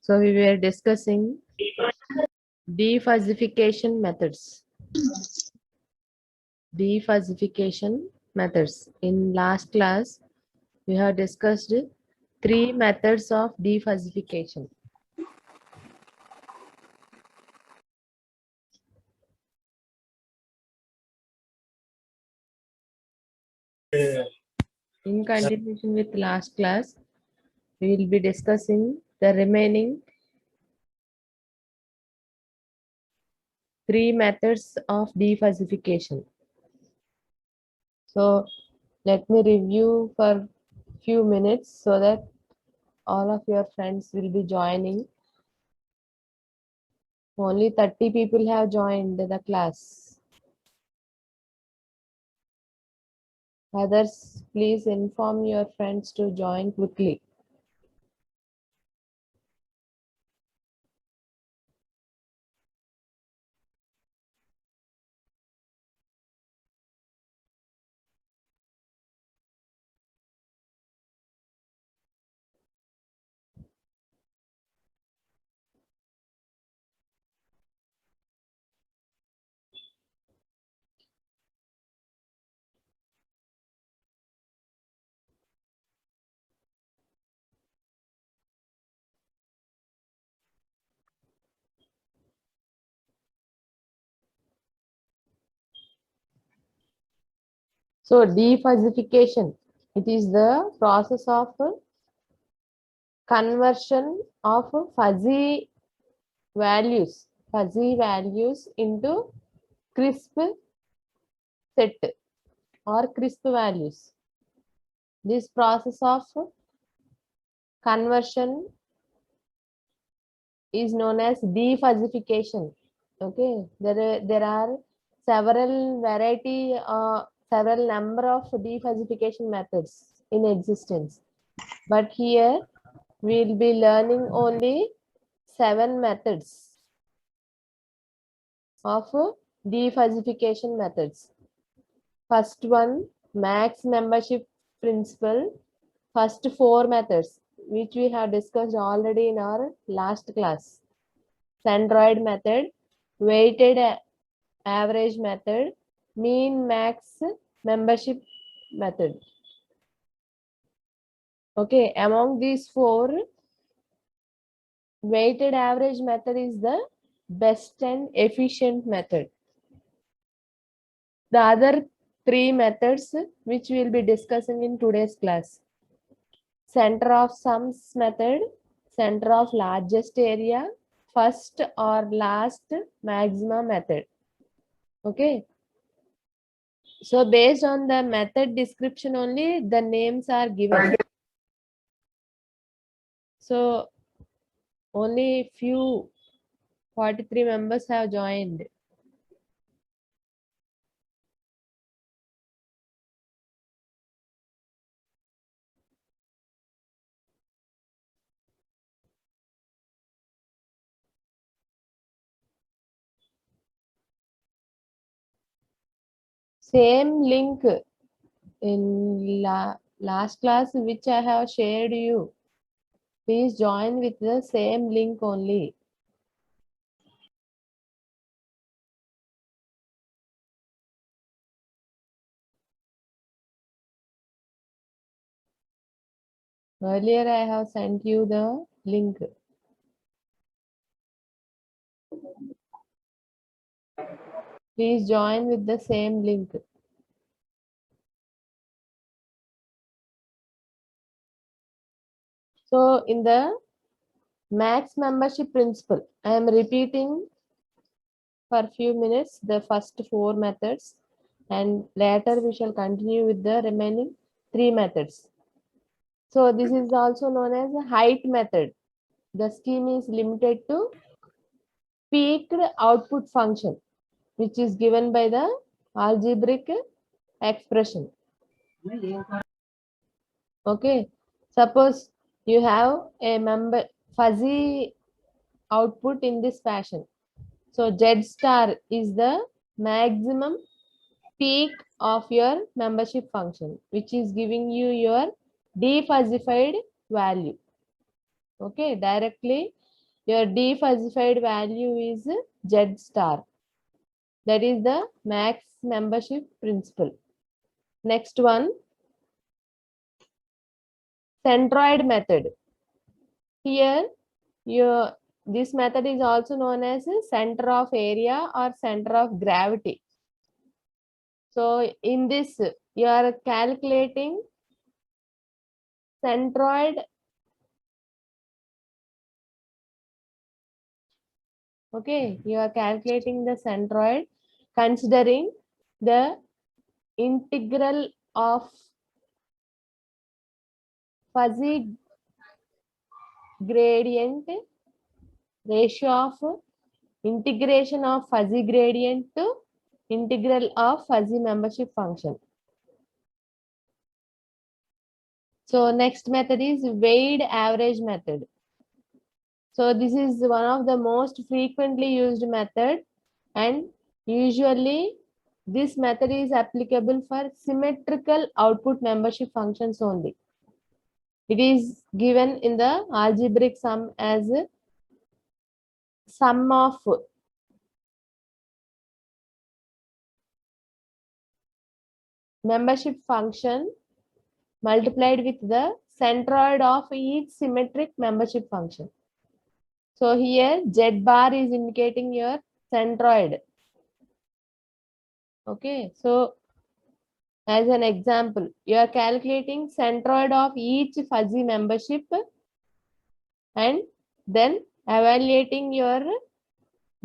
So we were discussing defuzzification methods. Defuzzification methods. In last class, we have discussed 3 methods of defuzzification. In continuation with last class, we will be discussing the remaining 3 methods of defuzzification. So let me review for few minutes so that all of your friends will be joining. Only 30 people have joined the class. Others, please inform your friends to join quickly. So defuzzification, it is the process of conversion of fuzzy values into crisp set or crisp values. This process of conversion is known as defuzzification. Okay, there are several number of defuzzification methods in existence, but here we'll be learning only 7 methods of defuzzification methods. First one, max membership principle. First 4 methods, which we have discussed already in our last class. Centroid method, weighted average method, mean max membership method. Okay, among these 4, weighted average method is the best and efficient method. The other 3 methods which we will be discussing in today's class. Center of sums method, center of largest area, first or last maximum method. Okay. So based on the method description only, the names are given. So only few 43 members have joined. Same link in last class which I have shared you. Please join with the same link only. Earlier I have sent you the link. Please join with the same link. So in the max membership principle, I am repeating for a few minutes the first 4 methods, and later we shall continue with the remaining 3 methods. So this is also known as a height method. The scheme is limited to peaked output function, which is given by the algebraic expression. Okay, suppose you have a fuzzy output in this fashion. So Z star is the maximum peak of your membership function, which is giving you your defuzzified value. Okay, directly your defuzzified value is Z star. That is the max membership principle. Next one, centroid method. Here, this method is also known as center of area or center of gravity. So in this, you are calculating centroid. Okay, you are calculating the centroid considering the integral of fuzzy gradient, ratio of integration of fuzzy gradient to integral of fuzzy membership function. So next method is weighted average method. So this is one of the most frequently used method, and usually this method is applicable for symmetrical output membership functions only. It is given in the algebraic sum as sum of membership function multiplied with the centroid of each symmetric membership function. So here Z bar is indicating your centroid. Okay, so as an example, you are calculating centroid of each fuzzy membership and then evaluating your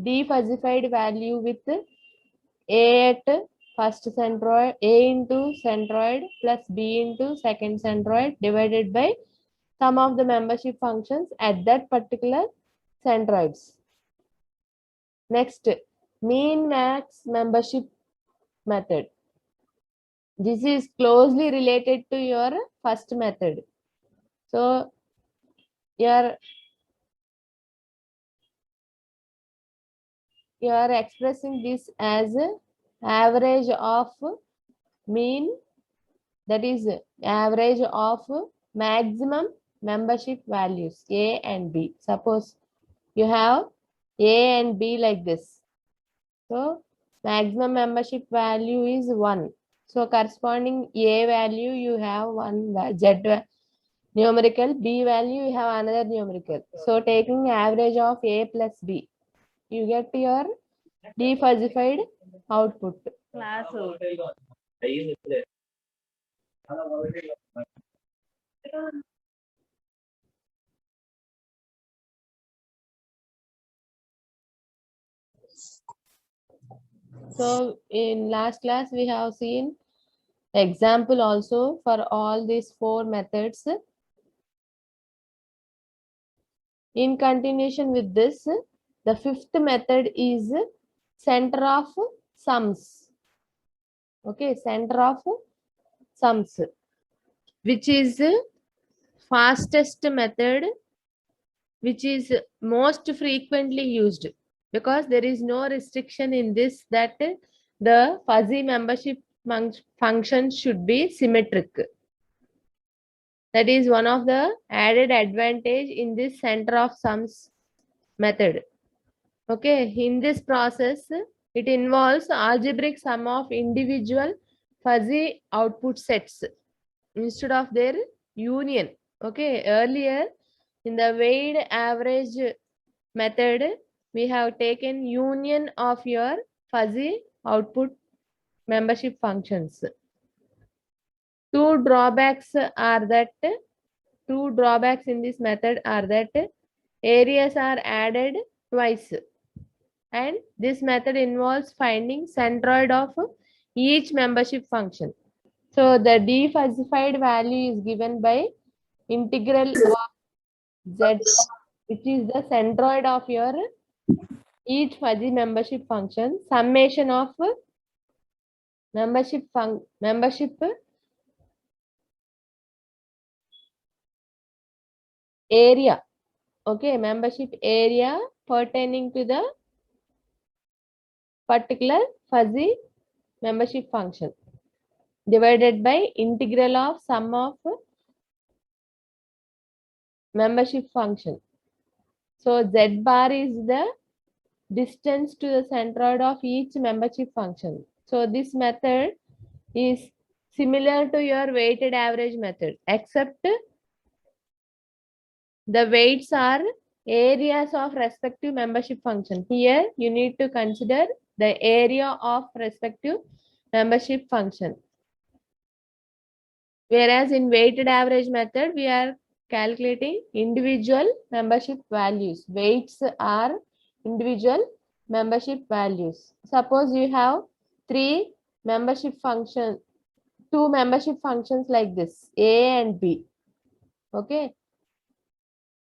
defuzzified value with A at first centroid, A into centroid plus B into second centroid divided by sum of the membership functions at that particular centroids. Next, mean max membership method. This is closely related to your first method. So you are expressing this as average of mean, that is average of maximum membership values A and B. Suppose you have A and B like this. So maximum membership value is 1. So corresponding A value you have one Z numerical, B value you have another numerical. So taking average of A plus B, you get your defuzzified output. Class. So in last class we have seen example also for all these 4 methods. In continuation with this, the 5th method is center of sums. Okay, center of sums, which is fastest method, which is most frequently used, because there is no restriction in this that the fuzzy membership function should be symmetric. That is one of the added advantage in this center of sums method. Okay, in this process, it involves algebraic sum of individual fuzzy output sets instead of their union. Okay, earlier in the weighted average method, we have taken union of your fuzzy output membership functions. Two drawbacks in this method are that areas are added twice, and this method involves finding centroid of each membership function. So the defuzzified value is given by integral of Z, which is the centroid of your each fuzzy membership function, summation of membership area. Okay, membership area pertaining to the particular fuzzy membership function divided by integral of sum of membership function. So Z bar is the distance to the centroid of each membership function. So this method is similar to your weighted average method, except the weights are areas of respective membership function. Here you need to consider the area of respective membership function. Whereas in weighted average method, we are calculating individual membership values. Weights are individual membership values. Suppose you have two membership functions like this, A and B. Okay.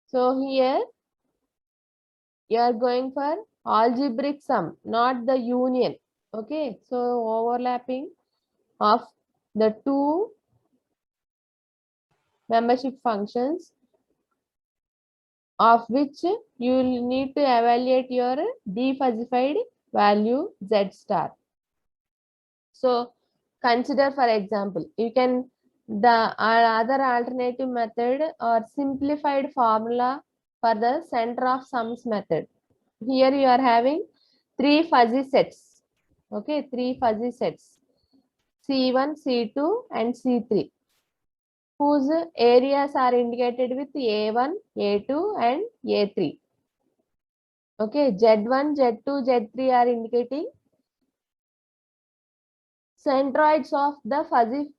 So here you are going for algebraic sum, not the union. Okay. So overlapping of the two membership functions, of which you will need to evaluate your defuzzified value Z star. So consider, for example, you can the other alternative method or simplified formula for the center of sums method. Here you are having three fuzzy sets. Okay, three fuzzy sets, C1, C2 and C3, whose areas are indicated with A1, A2 and A3. Okay, Z1, Z2, Z3 are indicating centroids of the fuzzy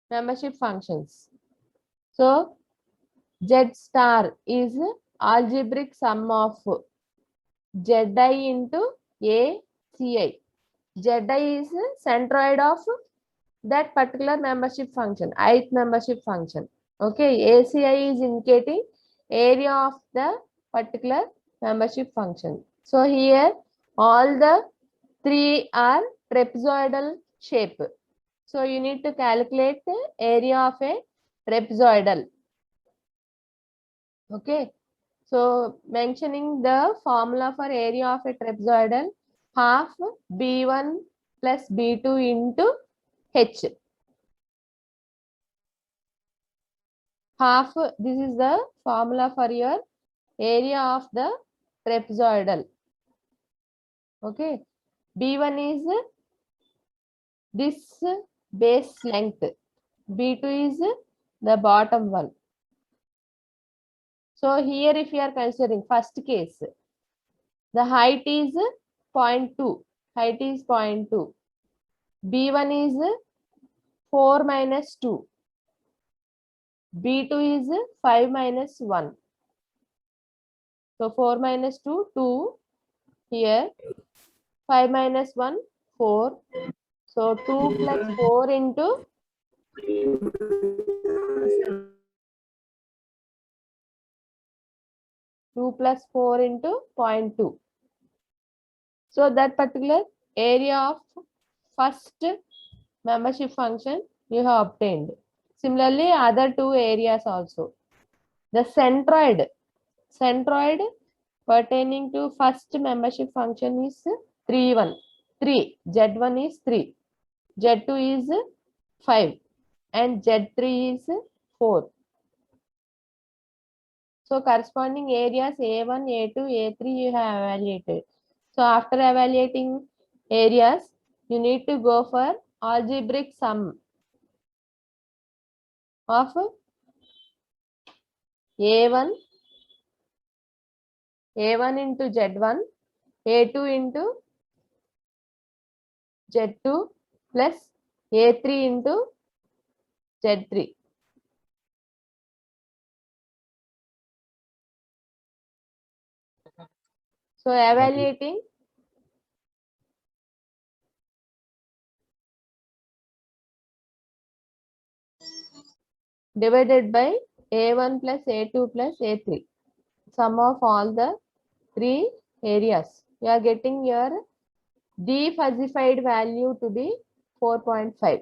membership functions. So Z star is algebraic sum of Zi into ACi. Zi is centroid of that particular membership function, ith membership function. Okay, ACi is indicating area of the particular membership function. So here all the three are trapezoidal shape. So you need to calculate the area of a trapezoidal. Okay. So mentioning the formula for area of a trapezoidal, half B1 plus B2 into H. Half, this is the formula for your area of the trapezoidal. Okay. B1 is this base length. B2 is the bottom one. So here if you are considering first case, the height is 0.2. Height is 0.2. B1 is 4 minus 2. B2 is 5 minus 1. So 4 minus 2, 2. Here 5 minus 1, 4. So 2 plus 4 into 2 plus 4 into 0.2. So that particular area of first membership function you have obtained. Similarly, other two areas also. The centroid pertaining to first membership function is 3, 1. 3. Z1 is 3. Z2 is 5. And Z3 is 4. So corresponding areas A1, A2, A3 you have evaluated. So after evaluating areas, you need to go for algebraic sum of A1 into Z1, A2 into Z2 plus A3 into Z3. So evaluating divided by A1 plus A2 plus A3. Sum of all the three areas. You are getting your defuzzified value to be 4.5.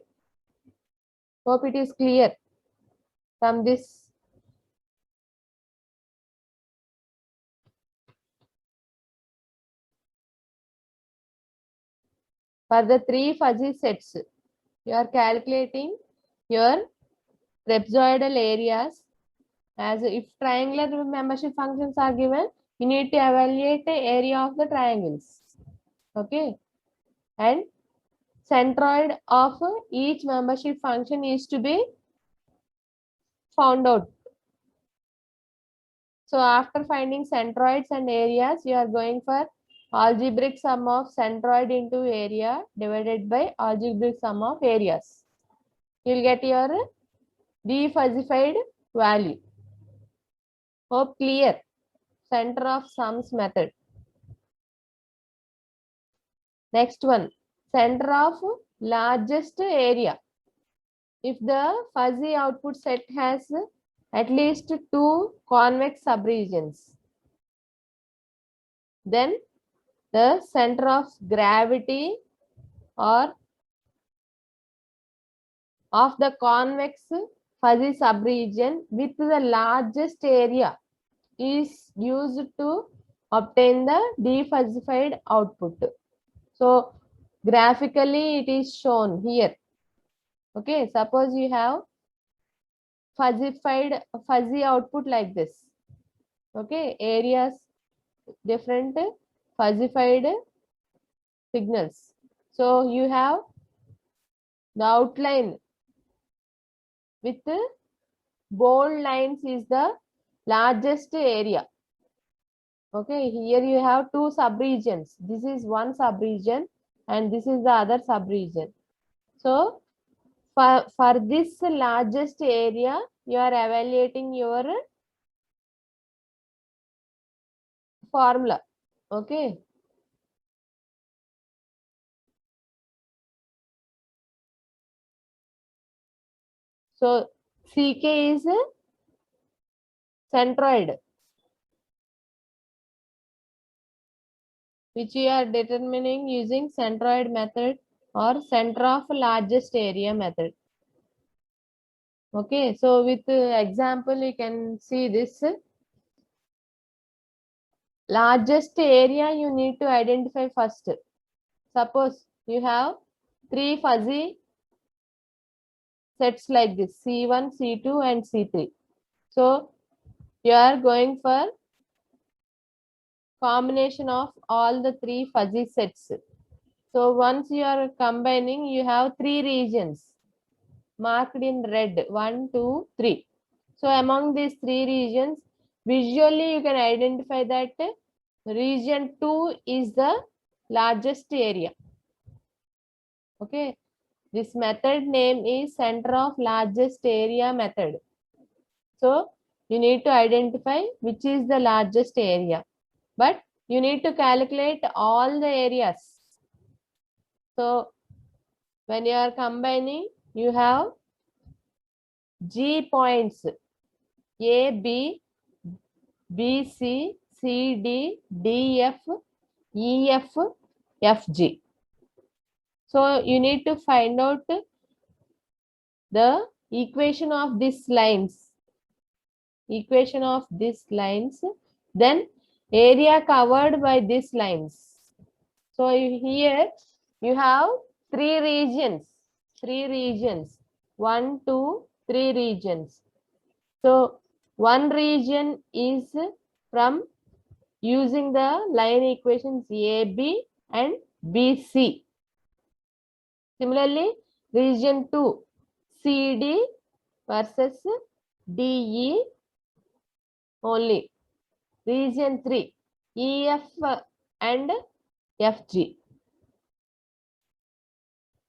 Hope it is clear from this. For the three fuzzy sets, you are calculating your trapezoidal areas As if triangular membership functions are given, you need to evaluate the area of the triangles. Okay. And centroid of each membership function is to be found out. So after finding centroids and areas, you are going for algebraic sum of centroid into area divided by algebraic sum of areas. You will get your defuzzified value. Hope clear. Center of sums method. Next one, center of largest area. If the fuzzy output set has at least 2 convex subregions, then the center of gravity or of the convex fuzzy subregion with the largest area is used to obtain the defuzzified output. So graphically it is shown here. Okay, suppose you have fuzzy output like this. Okay, areas, different fuzzified signals. So you have the outline with bold lines is the largest area. Okay, here you have 2 subregions. This is one subregion and this is the other subregion. So for this largest area, you are evaluating your formula. Okay. So CK is centroid, which you are determining using centroid method or center of largest area method. Okay, so with example, you can see this. Largest area you need to identify first. Suppose you have 3 fuzzy sets like this, C1, C2 and C3. So you are going for combination of all the 3 fuzzy sets. So once you are combining, you have 3 regions marked in red, 1, 2, 3. So among these 3 regions, visually you can identify that region 2 is the largest area. Okay, this method name is center of largest area method. So you need to identify which is the largest area, but you need to calculate all the areas. So when you are combining, you have G points A, B, B, C, C, D, D, F, E, F, F, G. So you need to find out the equation of these lines. Equation of these lines, then area covered by these lines. So here you have 3 regions. 3 regions. 1, 2, 3 regions. So one region is from using the line equations AB and BC. Similarly, region 2, CD versus DE only. Region 3, EF and FG.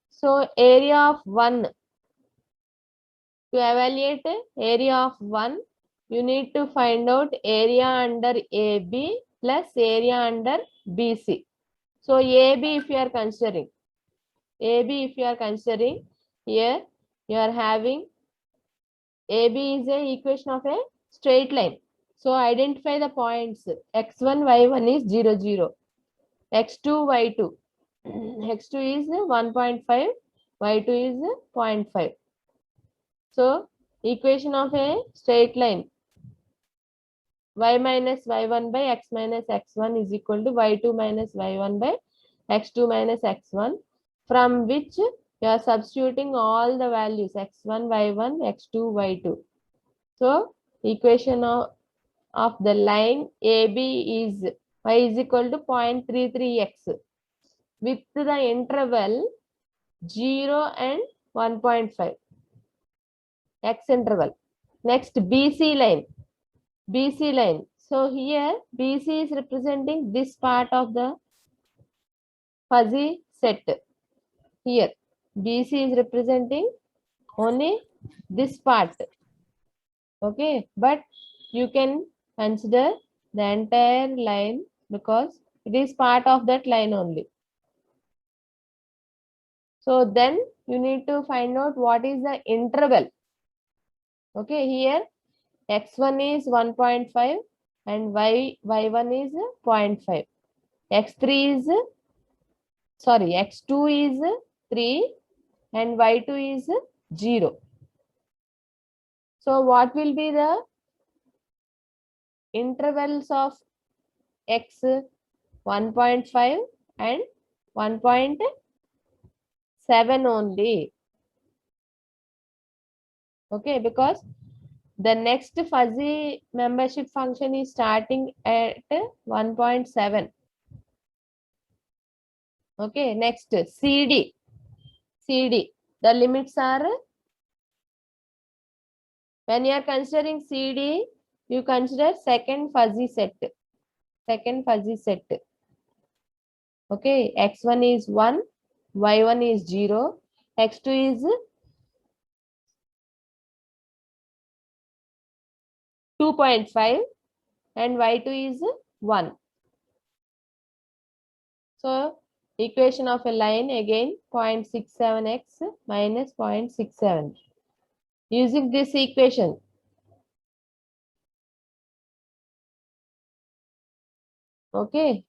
So area of 1. To evaluate area of 1, you need to find out area under AB plus area under BC. So AB if you are considering, here you are having AB is a equation of a straight line. So identify the points. X1, Y1 is 0, 0. X2, Y2. X2 is 1.5, Y2 is 0.5. So equation of a straight line, y minus y1 by x minus x1 is equal to y2 minus y1 by x2 minus x1, from which you are substituting all the values x1, y1, x2, y2. So equation of the line AB is y is equal to 0.33x with the interval 0 and 1.5 x interval. Next, BC line. BC line. So here BC is representing this part of the fuzzy set. Here BC is representing only this part. Okay, but you can consider the entire line because it is part of that line only. So then you need to find out what is the interval. Okay, here x1 is 1.5 and y1 is 0.5. x2 is 3 and y2 is 0. So what will be the intervals of x 1.5 and 1.7 only? Okay, because the next fuzzy membership function is starting at 1.7. Okay, next CD. CD. The limits are, when you are considering CD, you consider second fuzzy set. Second fuzzy set. Okay, x1 is 1, y1 is 0, x2 is 2.5 and y2 is 1. So equation of a line again 0.67x minus 0.67. Using this equation, okay,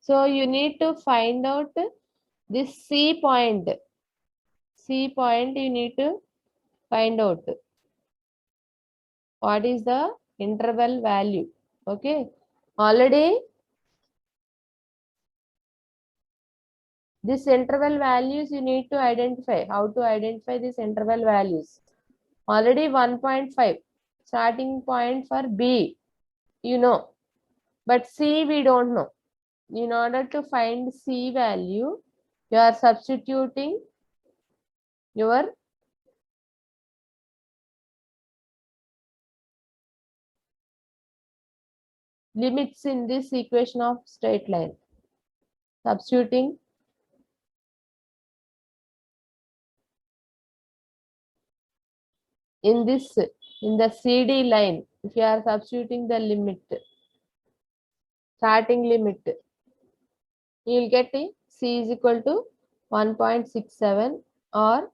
so you need to find out this C point. C point you need to find out what is the interval value. Okay, already this interval values you need to identify. How to identify this interval values? Already 1.5 starting point for B, you know, but C we don't know. In order to find C value, you are substituting your limits in this equation of straight line. Substituting in the CD line, if you are substituting the limit, starting limit, you will get C is equal to 1.67 or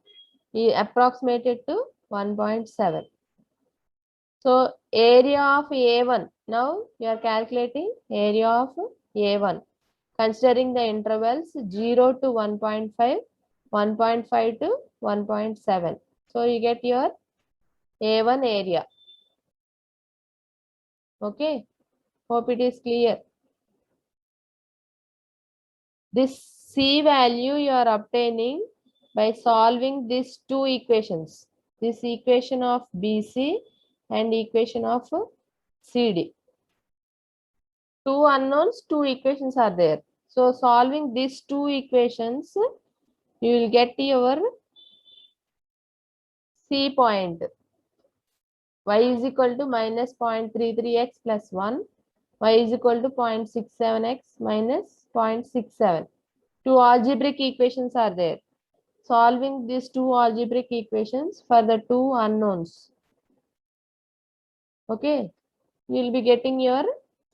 approximated to 1.7. So area of A1, now you are calculating area of A1, considering the intervals 0 to 1.5, 1.5 to 1.7. So you get your A1 area. Okay, hope it is clear. This C value you are obtaining by solving these two equations. This equation of BC and equation of CD. Two unknowns, two equations are there. So solving these two equations, you will get your C point. Y is equal to minus 0.33x plus 1. Y is equal to 0.67x minus 0.67. Two algebraic equations are there. Solving these two algebraic equations for the two unknowns. Okay, you will be getting your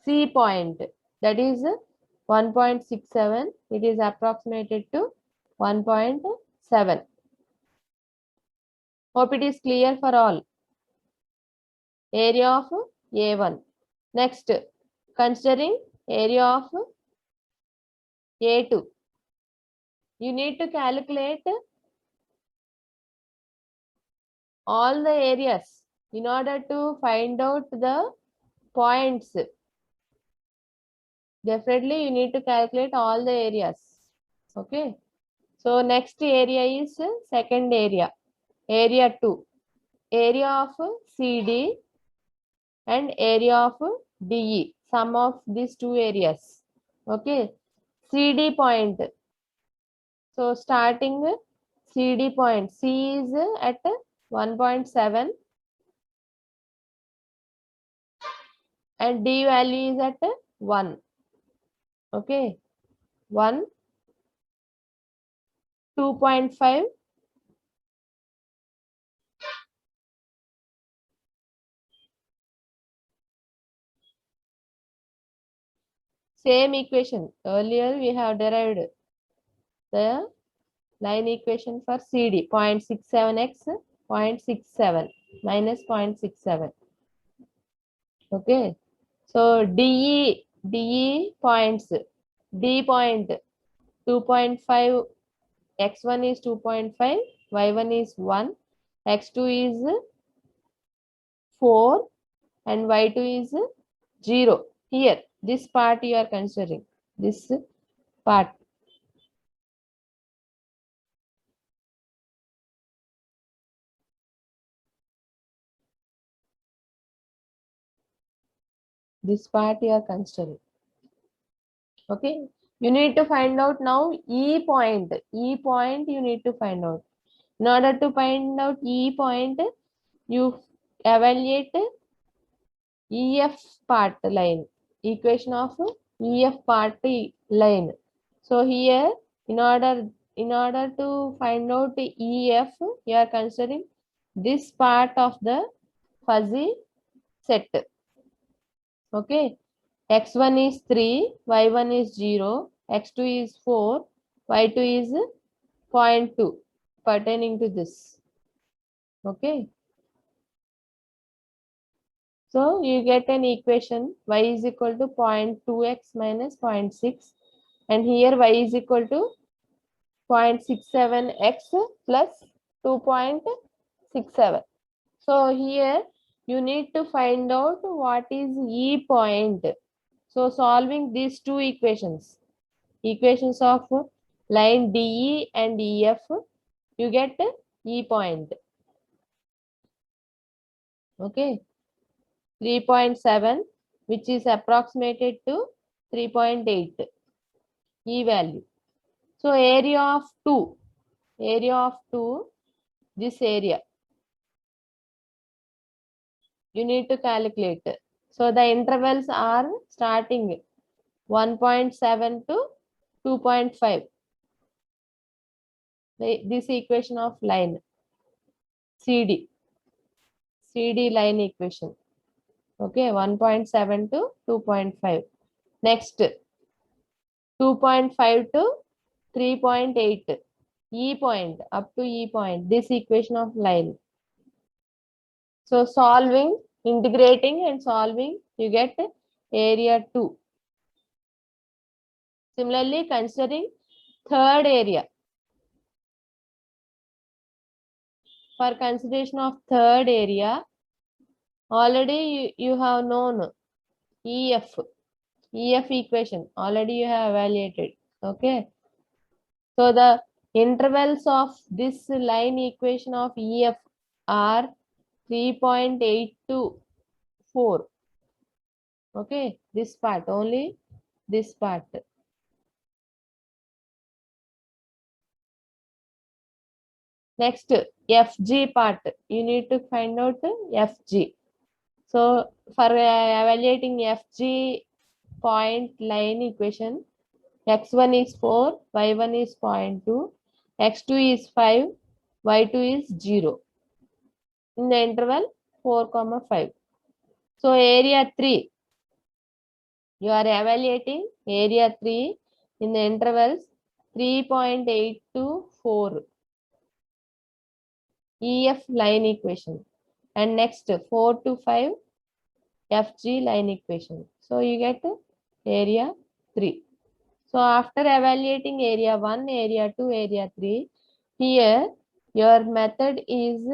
C point, that is 1.67. It is approximated to 1.7. Hope it is clear for all. Area of A1. Next, considering area of A2. You need to calculate all the areas in order to find out the points. Definitely you need to calculate all the areas. Okay. So next area is second area. Area 2. Area of CD and area of DE, sum of these two areas. Okay, CD point. So starting CD point, C is at 1.7 and D value is at 1. Okay, 1, 2.5, same equation. Earlier we have derived the line equation for CD, 0.67x, 0.67 minus 0.67. Okay, so DE points, D point 2.5, x1 is 2.5, y1 is 1, x2 is 4 and y2 is 0. Here, this part you are considering, this part. This part you are considering. Okay, you need to find out now E point. E point you need to find out. In order to find out E point, you evaluate EF part line, equation of EF part line. So here, in order to find out the EF, you are considering this part of the fuzzy set. Okay, x1 is 3, y1 is 0, x2 is 4, y2 is 0.2 pertaining to this. Okay, so you get an equation y is equal to 0.2x minus 0.6 and here y is equal to 0.67x plus 2.67. So here you need to find out what is E point. So solving these two equations, equations of line DE and EF, you get E point. Okay, 3.7 which is approximated to 3.8 E value. So area of 2, this area you need to calculate. So the intervals are starting 1.7 to 2.5. This equation of line CD line equation. Okay, 1.7 to 2.5. Next, 2.5 to 3.8. E point, up to E point, this equation of line. So solving, integrating and solving, you get area 2. Similarly, considering third area. For consideration of third area, already you have known EF equation, already you have evaluated. Okay. So the intervals of this line equation of EF are 3.8 to 4. Okay, this part, only this part. Next, FG part, you need to find out FG. So for evaluating FG point line equation, x1 is 4, y1 is 0.2, x2 is 5, y2 is 0. In the interval 4, 5. So area 3, you are evaluating area 3 in the intervals 3.8 to 4. EF line equation. And next 4 to 5 FG line equation. So you get area 3. So after evaluating area 1, area 2, area 3, here your method is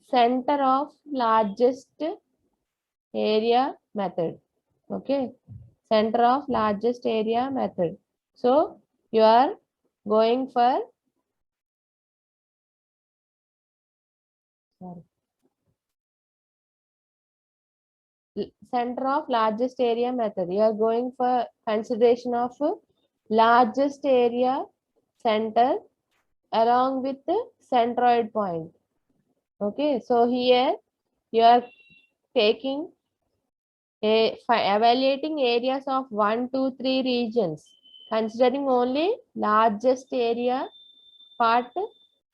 center of largest area method. Okay, center of largest area method. So you are going for center of largest area method. You are going for consideration of largest area center along with the centroid point. Okay, so here you are taking evaluating areas of 1, 2, 3 regions, considering only largest area part,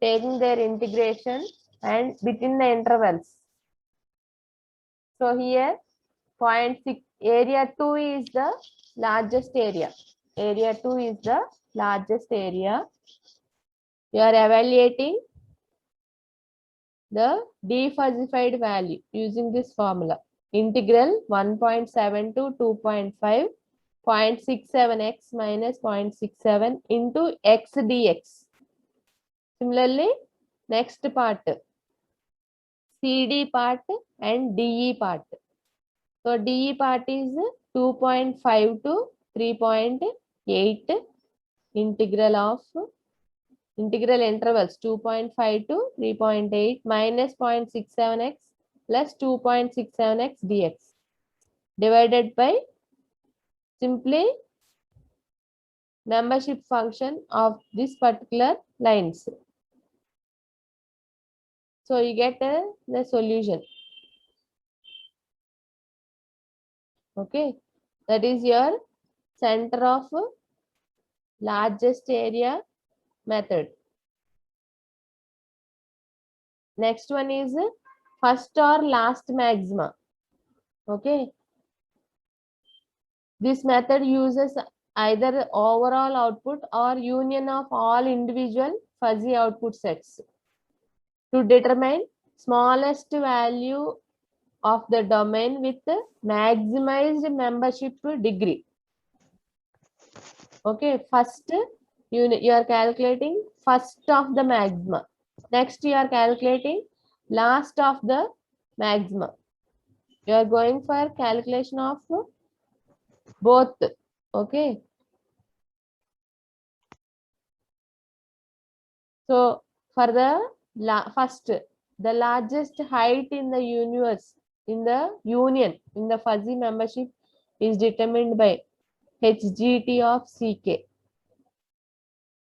taking their integration and between the intervals. So here 0.6 area 2 is the largest area. Area 2 is the largest area. You are evaluating the defuzzified value using this formula. Integral 1.7 to 2.5, 0.67x minus 0.67 into x dx. Similarly, next part, CD part and DE part. So DE part is 2.5 to 3.8, integral intervals 2.5 to 3.8 minus 0.67x plus 2.67x dx divided by simply membership function of this particular lines. So you get the solution. Okay, that is your center of largest area method. Next one is first or last maxima. Okay, this method uses either overall output or union of all individual fuzzy output sets to determine smallest value of the domain with maximized membership degree. Okay, first you are calculating first of the maxima. Next you are calculating last of the maxima. You are going for calculation of both. Okay. So for the first, the largest height in the universe, in the union, in the fuzzy membership is determined by HGT of CK,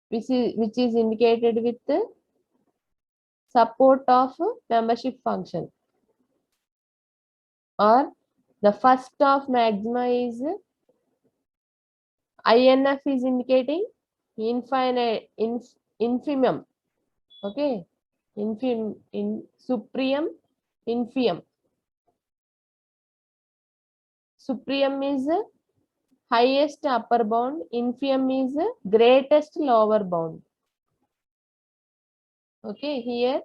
which is indicated with the support of membership function. Or the first of maxima is INF is indicating infimum. Okay, supreme, infimum. Supreme is highest upper bound, infimum is greatest lower bound. Okay, here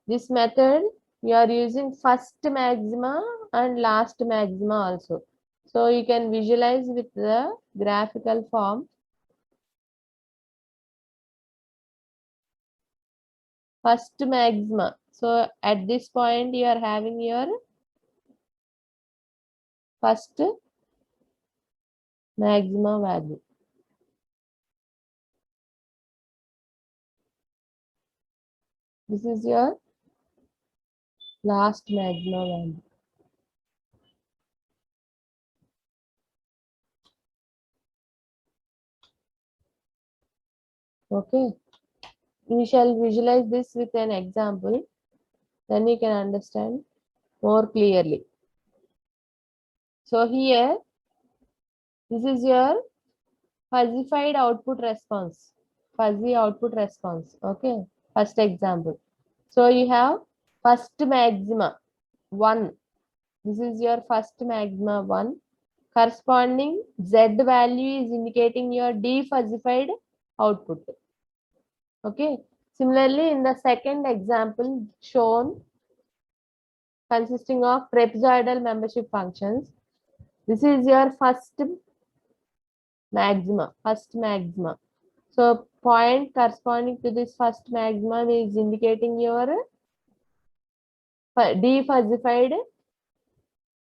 this method you are using first maxima and last maxima also. So you can visualize with the graphical form. First maxima. So at this point you are having your first maxima value. This is your last maxima value. Okay. We shall visualize this with an example. Then you can understand more clearly. So here, this is your fuzzified output response. Fuzzy output response. Okay. First example. So you have first maxima 1. This is your first maxima 1. Corresponding Z value is indicating your defuzzified output. Okay. Similarly, in the second example shown, consisting of trapezoidal membership functions, this is your first maxima. So point corresponding to this first maximum is indicating your defuzzified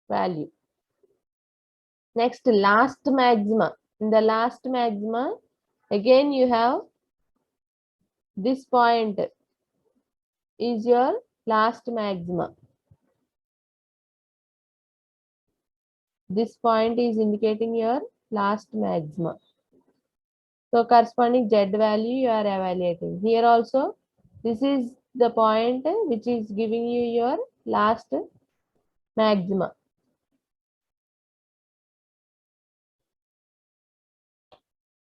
value. Next, last maxima. In the last maxima, again you have this point is your last maxima. This point is indicating your last maxima. So corresponding Z value you are evaluating. Here also, this is the point which is giving you your last maxima.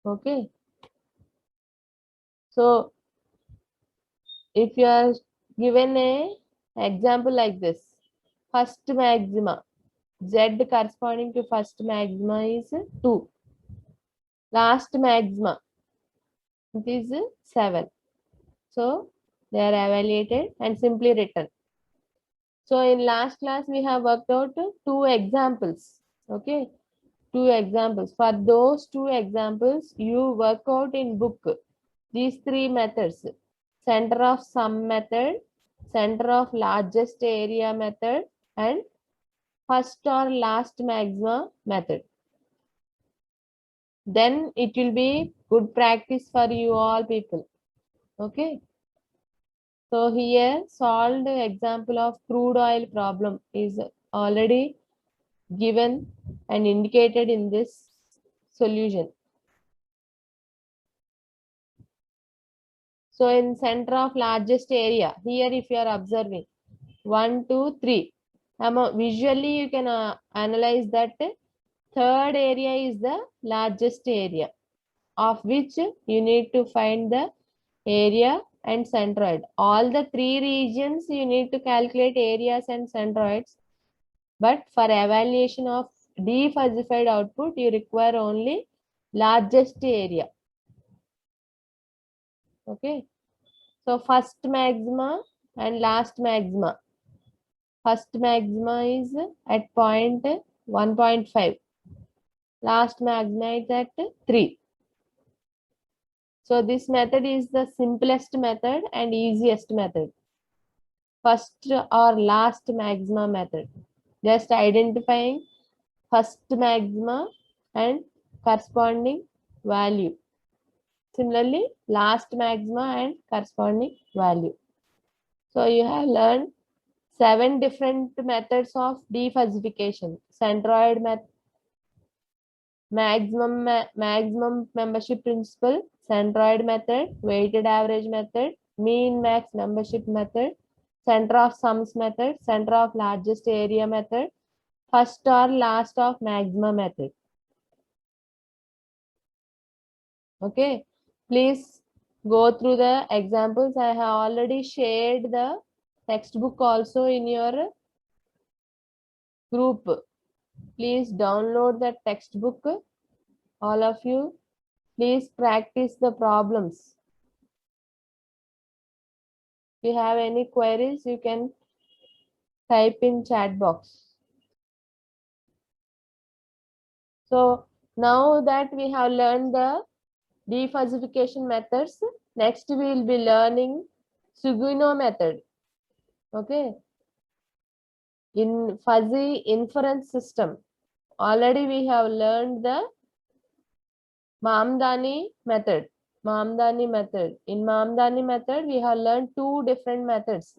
Okay. So if you are given a example like this, first maxima, Z corresponding to first maxima is 2. Last maxima, it is 7. So they are evaluated and simply written. So in last class, we have worked out 2 examples. Okay. 2 examples. For those 2 examples, you work out in book these 3 methods. Center of sum method, center of largest area method, and first or last maxima method. Then it will be good practice for you all people. Okay. So here solved example of crude oil problem is already given and indicated in this solution. So in center of largest area, here if you are observing 1, 2, 3, visually you can analyze that third area is the largest area, of which you need to find the area and centroid. All the 3 regions you need to calculate areas and centroids, but for evaluation of defuzzified output you require only largest area. Okay. So first maxima and last maxima. First maxima is at point 1.5. Last maxima is at 3. So this method is the simplest method and easiest method. First or last maxima method. Just identifying first maxima and corresponding value. Similarly, last maxima and corresponding value. So you have learned 7 different methods of defuzzification. Centroid method, maximum membership principle, centroid method, weighted average method, mean max membership method, center of sums method, center of largest area method, first or last of maxima method. Okay, please go through the examples. I have already shared the textbook also in your group. Please download the textbook. All of you, please practice the problems. If you have any queries, you can type in chat box. So now that we have learned the defuzzification methods, next we will be learning Sugino method. Okay. In fuzzy inference system, already we have learned the Mamdani method. Mamdani method. In Mamdani method, we have learned 2 different methods.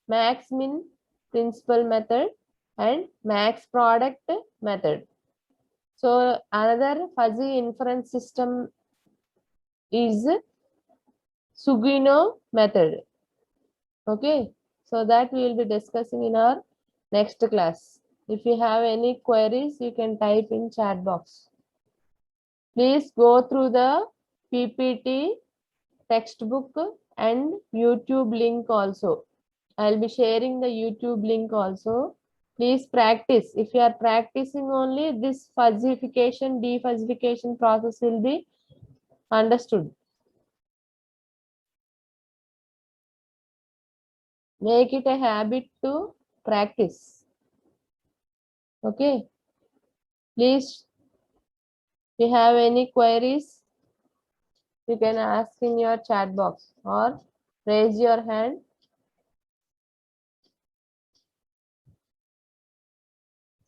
Max min principal method and max product method. So another fuzzy inference system is Sugino method. Okay. So that we will be discussing in our next class. If you have any queries, you can type in chat box. Please go through the PPT textbook and YouTube link also. I'll be sharing the YouTube link also. Please practice. If you are practicing only, this fuzzification, defuzzification process will be understood. Make it a habit to practice. Okay. Please, if you have any queries, you can ask in your chat box or raise your hand.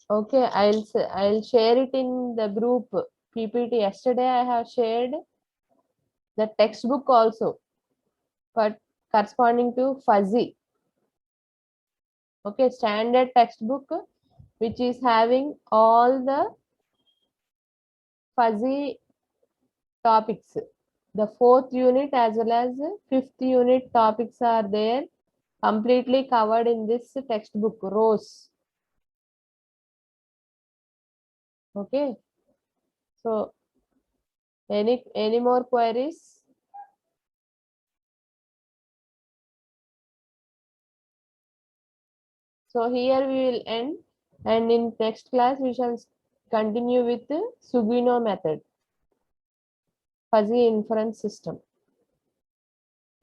Okay, I'll share it in the group PPT. Yesterday I have shared the textbook also, but corresponding to fuzzy. Okay, standard textbook which is having all the fuzzy topics. The fourth unit as well as fifth unit topics are there, completely covered in this textbook, rows. Okay. So any more queries? So here we will end, and in next class we shall continue with the Sugino method, fuzzy inference system.